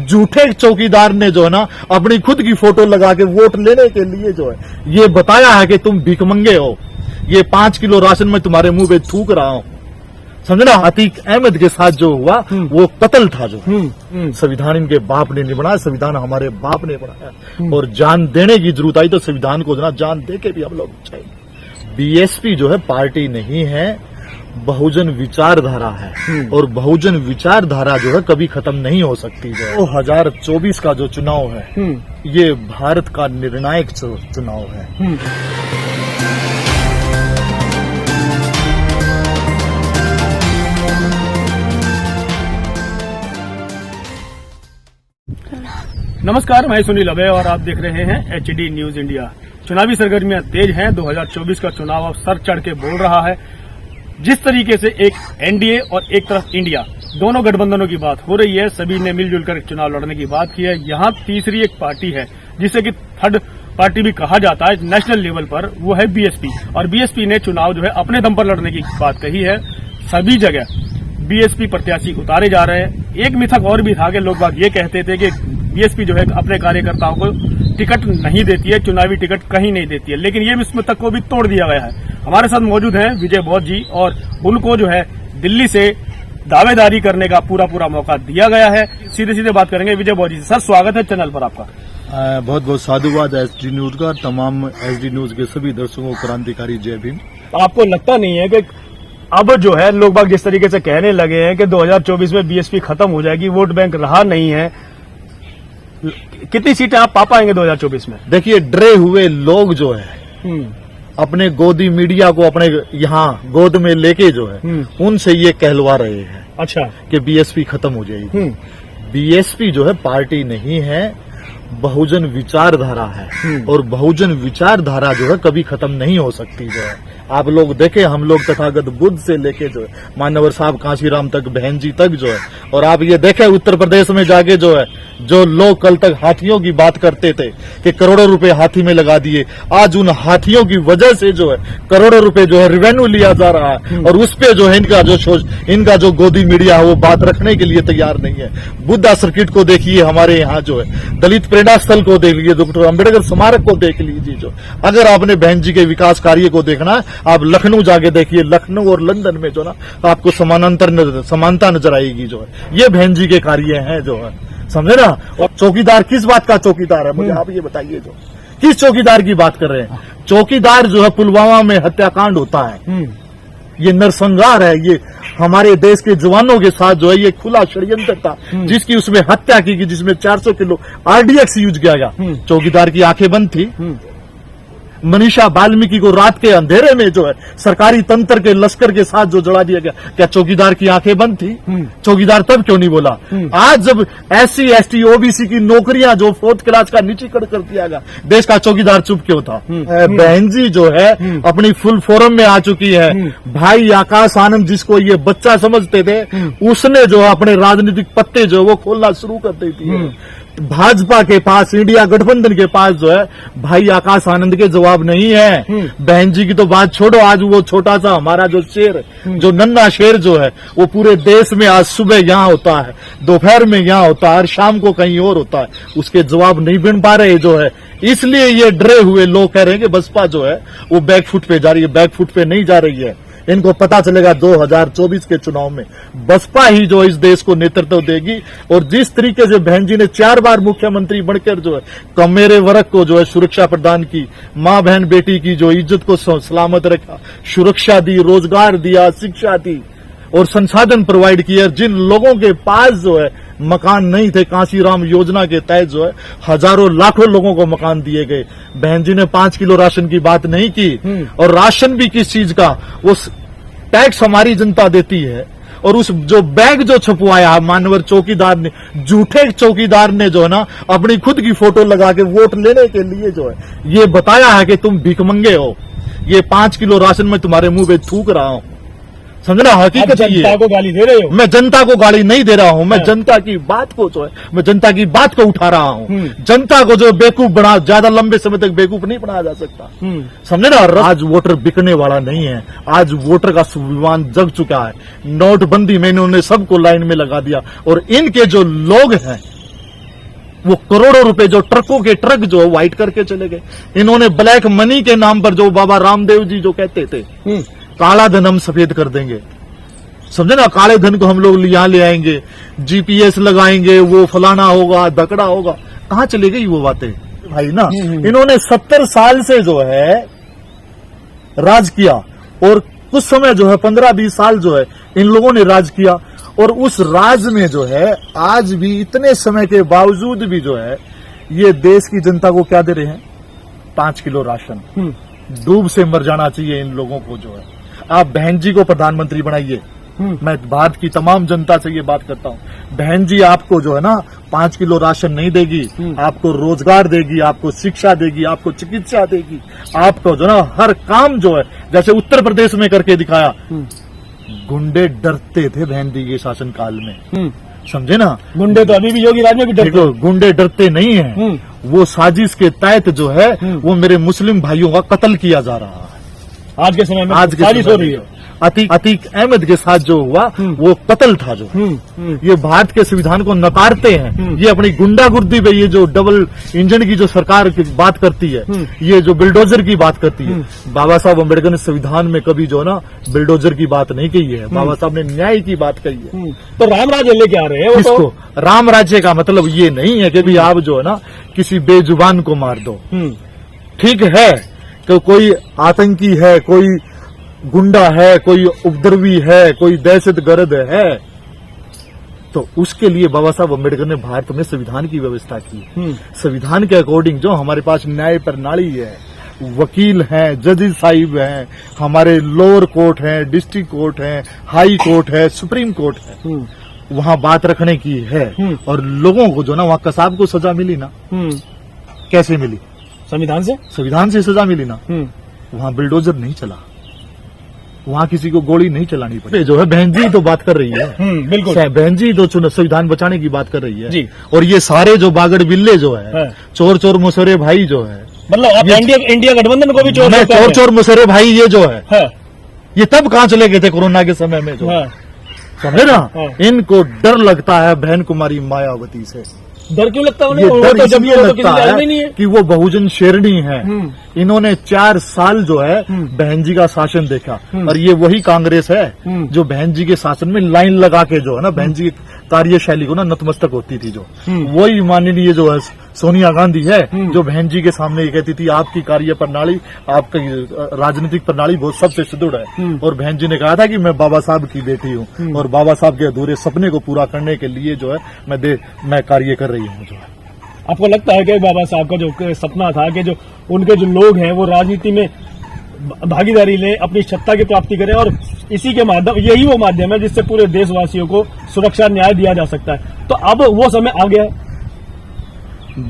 झूठे चौकीदार ने जो है ना अपनी खुद की फोटो लगा के वोट लेने के लिए जो है ये बताया है कि तुम भिखमंगे हो, ये 5 किलो राशन में तुम्हारे मुंह पे थूक रहा हूं। समझना, अतीक अहमद के साथ जो हुआ वो कत्ल था। जो संविधान इनके बाप ने नहीं बनाया, संविधान हमारे बाप ने बनाया और जान देने की जरूरत आई तो संविधान को ना जान दे के भी हम लोग चाहिए। बीएसपी जो है पार्टी नहीं है, बहुजन विचारधारा है और बहुजन विचारधारा जो है कभी खत्म नहीं हो सकती। जो 2024 का जो चुनाव है ये भारत का निर्णायक चुनाव है। नमस्कार, मैं सुनील अभय और आप देख रहे हैं एचडी न्यूज इंडिया। चुनावी सरगर्मियां तेज हैं। 2024 का चुनाव अब सर चढ़ के बोल रहा है। जिस तरीके से एक एनडीए और एक तरफ इंडिया, दोनों गठबंधनों की बात हो रही है, सभी ने मिलजुल कर चुनाव लड़ने की बात की है। यहाँ तीसरी एक पार्टी है जिसे कि थर्ड पार्टी भी कहा जाता है नेशनल लेवल पर, वो है बीएसपी। और बीएसपी ने चुनाव जो है अपने दम पर लड़ने की बात कही है। सभी जगह बीएसपी प्रत्याशी उतारे जा रहे हैं। एक मिथक और भी था कि लोग बात ये कहते थे कि बीएसपी जो है अपने कार्यकर्ताओं को टिकट नहीं देती है, चुनावी टिकट कहीं नहीं देती है, लेकिन ये मिथक को भी तोड़ दिया गया है। हमारे साथ मौजूद हैं विजय बौद्ध जी और उनको जो है दिल्ली से दावेदारी करने का पूरा मौका दिया गया है। सीधे बात करेंगे विजय बौद्ध जी। सर, स्वागत है चैनल पर आपका। बहुत बहुत साधुवाद एसडी न्यूज का, तमाम एसडी न्यूज के सभी दर्शकों को क्रांतिकारी जय भीम। आपको लगता नहीं है कि अब जो है लोग बाग जिस तरीके से कहने लगे हैं कि 2024 में बीएसपी खत्म हो जाएगी, वोट बैंक रहा नहीं है, कितनी सीटें आप पा पाएंगे 2024 में? देखिए, डरे हुए लोग जो है अपने गोदी मीडिया को अपने यहाँ गोद में लेके जो है उनसे ये कहलवा रहे हैं अच्छा कि बीएसपी खत्म हो जाएगी। बीएसपी जो है पार्टी नहीं है, बहुजन विचारधारा है और बहुजन विचारधारा जो है कभी खत्म नहीं हो सकती। जो है आप लोग देखें, हम लोग तथागत बुद्ध से लेके जो है मानवर साहब कांशीराम तक, बहन जी तक जो है, और आप ये देखें उत्तर प्रदेश में जाके जो है जो लोग कल तक हाथियों की बात करते थे कि करोड़ों रुपए हाथी में लगा दिए, आज उन हाथियों की वजह से जो है करोड़ों रुपए जो है रेवेन्यू लिया जा रहा है और उस पे जो है इनका जो गोदी मीडिया है वो बात रखने के लिए तैयार नहीं है। बुद्धा सर्किट को देखिए, हमारे यहाँ जो है दलित प्रेरणा स्थल को देख लीजिए, डॉक्टर अम्बेडकर स्मारक को देख लीजिए। जो अगर आपने बहन जी के विकास कार्य को देखना है, आप लखनऊ जाके देखिए, लखनऊ और लंदन में जो ना आपको समानता नजर आएगी। जो है ये बहन जी के कार्य हैं, जो है समझे ना। और चौकीदार किस बात का चौकीदार है, मुझे आप ये बताइए, जो किस चौकीदार की बात कर रहे हैं? चौकीदार जो है पुलवामा में हत्याकांड होता है, ये नरसंहार है, ये हमारे देश के जवानों के साथ जो है ये खुला षड्यंत्र था जिसकी उसमें हत्या की गई, जिसमें 400 किलो आरडीएक्स यूज किया गया। चौकीदार की आंखें बंद थी। मनीषा वाल्मीकि को रात के अंधेरे में जो है सरकारी तंत्र के लश्कर के साथ जो जड़ा दिया गया, क्या चौकीदार की आंखें बंद थी? चौकीदार तब क्यों नहीं बोला? आज जब SC ST OBC की नौकरियां जो 4th क्लास का नीचीकरण कर दिया गया, देश का चौकीदार चुप क्यों था? बहन जी जो है अपनी फुल फॉर्म में आ चुकी है। भाई आकाश आनंद जिसको ये बच्चा समझते थे, उसने जो अपने राजनीतिक पत्ते जो वो खोलना शुरू कर देती है। भाजपा के पास, इंडिया गठबंधन के पास जो है भाई आकाश आनंद के जवाब नहीं है। बहन जी की तो बात छोड़ो, आज वो छोटा सा हमारा जो शेर, जो नन्हा शेर जो है वो पूरे देश में आज सुबह यहाँ होता है, दोपहर में यहाँ होता है और शाम को कहीं और होता है, उसके जवाब नहीं बन पा रहे। जो है इसलिए ये डरे हुए लोग कह रहे हैं कि बसपा जो है वो बैकफुट पे जा रही है। बैकफुट पे नहीं जा रही है। इनको पता चलेगा 2024 के चुनाव में बसपा ही जो इस देश को नेतृत्व देगी। और जिस तरीके से बहन जी ने 4 बार मुख्यमंत्री बनकर जो है कमेरे वर्ग को जो है सुरक्षा प्रदान की, मां बहन बेटी की जो इज्जत को सलामत रखा, सुरक्षा दी, रोजगार दिया, शिक्षा दी और संसाधन प्रोवाइड किए। जिन लोगों के पास जो है मकान नहीं थे, कांशीराम योजना के तहत जो है हजारों लाखों लोगों को मकान दिए गए। बहन जी ने 5 किलो राशन की बात नहीं की। और राशन भी किस चीज का, वो टैक्स हमारी जनता देती है। और उस जो बैग जो छपवाया मानवर चौकीदार ने, झूठे चौकीदार ने जो है ना अपनी खुद की फोटो लगा के वोट लेने के लिए जो है ये बताया है कि तुम भिखमंगे हो, ये 5 किलो राशन में तुम्हारे मुंह पे थूक रहा हूं। समझना, हकीकत है। जनता को गाली दे रहे हो? मैं जनता को गाली नहीं दे रहा हूं, मैं जनता की बात को जो है मैं जनता की बात को उठा रहा हूं। जनता को जो बेवकूफ बना, ज्यादा लंबे समय तक बेवकूफ नहीं बनाया जा सकता। समझे ना। आज वोटर बिकने वाला नहीं है, आज वोटर का स्वाभिमान जग चुका है। नोटबंदी में इन्होंने सबको लाइन में लगा दिया और इनके जो लोग हैं वो करोड़ों रुपए जो ट्रकों के ट्रक जो व्हाइट करके चले गए। इन्होंने ब्लैक मनी के नाम पर जो बाबा रामदेव जी जो कहते थे काला धन हम सफेद कर देंगे, समझे ना, काले धन को हम लोग यहां ले आएंगे, जीपीएस लगाएंगे, वो फलाना होगा, धकड़ा होगा, कहां चली गई वो बातें भाई ना। इन्होंने 70 साल से जो है राज किया और कुछ समय जो है 15-20 साल जो है इन लोगों ने राज किया, और उस राज में जो है आज भी इतने समय के बावजूद भी जो है ये देश की जनता को क्या दे रहे हैं, 5 किलो राशन। डूब से मर जाना चाहिए इन लोगों को जो है। आप बहन जी को प्रधानमंत्री बनाइए, मैं भारत की तमाम जनता से ये बात करता हूँ, बहन जी आपको जो है ना 5 किलो राशन नहीं देगी, आपको रोजगार देगी, आपको शिक्षा देगी, आपको चिकित्सा देगी, आपको जो ना हर काम जो है जैसे उत्तर प्रदेश में करके दिखाया। गुंडे डरते थे बहन जी के शासन काल में, समझे ना। गुंडे तो अभी भी योगी राज में भी डरते देखो गुंडे डरते नहीं हैं, वो साजिश के तहत जो है वो मेरे मुस्लिम भाइयों का कत्ल किया जा रहा है आज के समय में। आज के साजिश समय हो रही में है। अतीक अहमद के साथ जो हुआ वो कत्ल था जो। ये भारत के संविधान को नकारते हैं, ये अपनी गुंडागर्दी पे ये जो डबल इंजन की जो सरकार की बात करती है, ये जो बिल्डोजर की बात करती है। बाबा साहब अम्बेडकर ने संविधान में कभी जो ना बिल्डोजर की बात नहीं कही है, बाबा साहब ने न्याय की बात कही है। तो राम राज्य लेके आ रहे हैं वो किसको? राम राज्य का मतलब ये नहीं है कि भी आप जो है ना किसी बेजुबान को मार दो। ठीक है कि कोई आतंकी है, कोई गुंडा है, कोई उपद्रवी है, कोई दहशतगर्द है, तो उसके लिए बाबा साहब अम्बेडकर ने भारत में संविधान की व्यवस्था की। संविधान के अकॉर्डिंग जो हमारे पास न्याय प्रणाली है, वकील हैं, जजेस साहिब हैं, हमारे लोअर कोर्ट हैं, डिस्ट्रिक्ट कोर्ट हैं, हाई कोर्ट है, सुप्रीम कोर्ट है, वहां बात रखने की है। और लोगों को जो ना वहां कसाब को सजा मिली ना, कैसे मिली? संविधान से। संविधान से सजा मिली ना। वहां बिल्डोजर नहीं चला, वहां किसी को गोली नहीं चलानी पड़ी। जो है बहन जी तो बात कर रही है, बिल्कुल बहन जी तो संविधान बचाने की बात कर रही है जी। और ये सारे जो बागड़ बिल्ले जो है, चोर चोर मुसरे भाई जो है, मतलब आप इंडिया गठबंधन को भी चोर चोर मुसरे भाई ये जो है, ये तब कहाँ चले गए थे कोरोना के समय में जो, समझे ना। इनको डर लगता है बहन कुमारी मायावती से। डर क्यों लगता है ये उन्हें? डर इसलिए लगता है नहीं है कि वो बहुजन शेरनी है। इन्होंने 4 साल जो है बहन जी का शासन देखा, और ये वही कांग्रेस है जो बहन जी के शासन में लाइन लगा के जो है ना बहन जी की कार्यशैली को ना नतमस्तक होती थी। जो वही माननीय जो है सोनिया गांधी है जो बहन जी के सामने ये कहती थी आपकी कार्य प्रणाली, आपकी राजनीतिक प्रणाली बहुत सबसे सुदृढ़ है। और बहन जी ने कहा था कि मैं बाबा साहब की बेटी हूँ और बाबा साहब के अधूरे सपने को पूरा करने के लिए जो है मैं कार्य कर रही हूँ। जो है आपको लगता है कि बाबा साहब का जो सपना था कि जो उनके जो लोग हैं वो राजनीति में भागीदारी लें, अपनी सत्ता की प्राप्ति करें, और इसी के माध्यम यही वो माध्यम है जिससे पूरे देशवासियों को सुरक्षा न्याय दिया जा सकता है। तो अब वो समय आ गया है।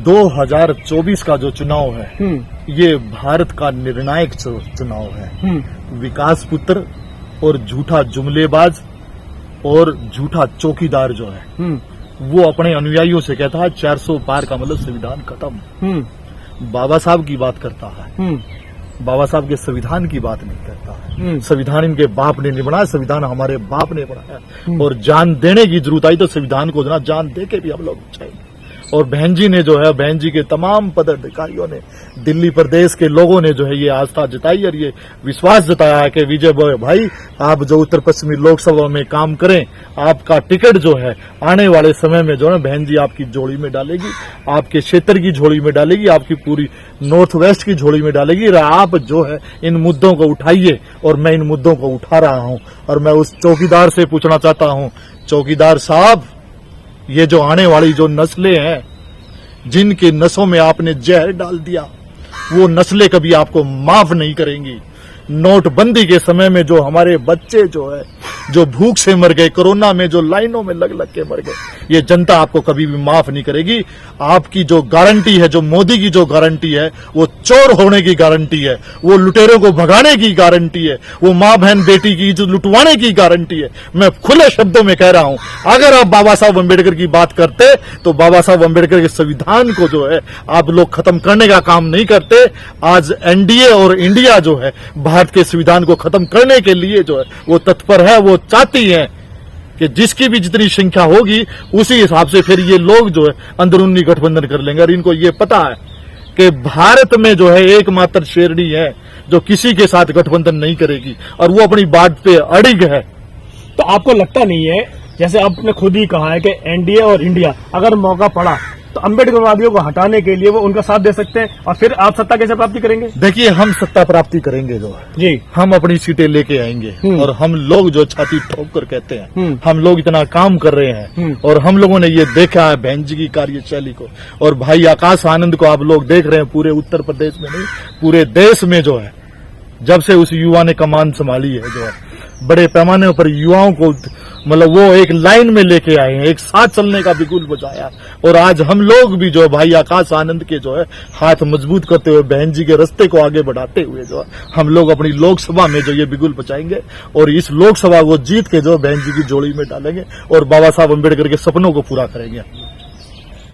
2024 का जो चुनाव है ये भारत का निर्णायक चुनाव है। विकास पुत्र और झूठा जुमलेबाज और झूठा चौकीदार जो है वो अपने अनुयायियों से कहता है 400 पार का मतलब संविधान खत्म। बाबा साहब की बात करता है, बाबा साहब के संविधान की बात नहीं करता है। संविधान इनके बाप ने नहीं बनाया, संविधान हमारे बाप ने बनाया, और जान देने की जरूरत आई तो संविधान को जान दे के भी हम लोग चाहिए। और बहन जी ने जो है, बहन जी के तमाम पदाधिकारियों ने, दिल्ली प्रदेश के लोगों ने जो है ये आस्था जताई और ये विश्वास जताया है कि विजय भाई आप जो उत्तर पश्चिमी लोकसभा में काम करें, आपका टिकट जो है आने वाले समय में जो है बहन जी आपकी झोली में डालेगी, आपके क्षेत्र की झोली में डालेगी, आपकी पूरी नॉर्थ वेस्ट की झोली में डालेगी। और आप जो है इन मुद्दों को उठाइए, और मैं इन मुद्दों को उठा रहा हूं। और मैं उस चौकीदार से पूछना चाहता हूं, चौकीदार साहब ये जो आने वाली जो नस्लें हैं जिनके नसों में आपने जहर डाल दिया, वो नस्लें कभी आपको माफ नहीं करेंगी। नोटबंदी के समय में जो हमारे बच्चे जो है जो भूख से मर गए, कोरोना में जो लाइनों में लग लग के मर गए, ये जनता आपको कभी भी माफ नहीं करेगी। आपकी जो गारंटी है, जो मोदी की जो गारंटी है, वो चोर होने की गारंटी है, वो लुटेरों को भगाने की गारंटी है, वो माँ बहन बेटी की जो लुटवाने की गारंटी है। मैं खुले शब्दों में कह रहा हूं, अगर आप बाबा साहब अम्बेडकर की बात करते तो बाबा साहब अम्बेडकर के संविधान को जो है आप लोग खत्म करने का काम नहीं करते। आज एनडीए और इंडिया जो है भारत के संविधान को खत्म करने के लिए जो है वो तत्पर है। वो चाहती है कि जिसकी भी जितनी संख्या होगी उसी हिसाब से फिर ये लोग जो है अंदरूनी गठबंधन कर लेंगे। और इनको ये पता है कि भारत में जो है एकमात्र श्रेणी है जो किसी के साथ गठबंधन नहीं करेगी और वो अपनी बात पे अड़िग है। तो आपको लगता नहीं है, जैसे आपने खुद ही कहा है कि एनडीए और इंडिया अगर मौका पड़ा तो अम्बेडकरवादियों को हटाने के लिए वो उनका साथ दे सकते हैं, और फिर आप सत्ता कैसे प्राप्ति करेंगे? देखिए, हम सत्ता प्राप्ति करेंगे जो है जी, हम अपनी सीटें लेके आएंगे और हम लोग जो छाती ठोक कर कहते हैं हम लोग इतना काम कर रहे हैं और हम लोगों ने ये देखा है बहन जी की कार्यशैली को। और भाई आकाश आनंद को आप लोग देख रहे हैं पूरे उत्तर प्रदेश में नहीं पूरे देश में जो है जब से उस युवा ने कमान संभाली है जो है बड़े पैमाने पर युवाओं को मतलब वो एक लाइन में लेके आए हैं, एक साथ चलने का बिगुल बजाया। और आज हम लोग भी जो है भाई आकाश आनंद के जो है हाथ मजबूत करते हुए बहन जी के रास्ते को आगे बढ़ाते हुए जो है हम लोग अपनी लोकसभा में जो ये बिगुल बजाएंगे और इस लोकसभा को जीत के जो बहन जी की जोड़ी में डालेंगे और बाबा साहब अम्बेडकर के सपनों को पूरा करेंगे।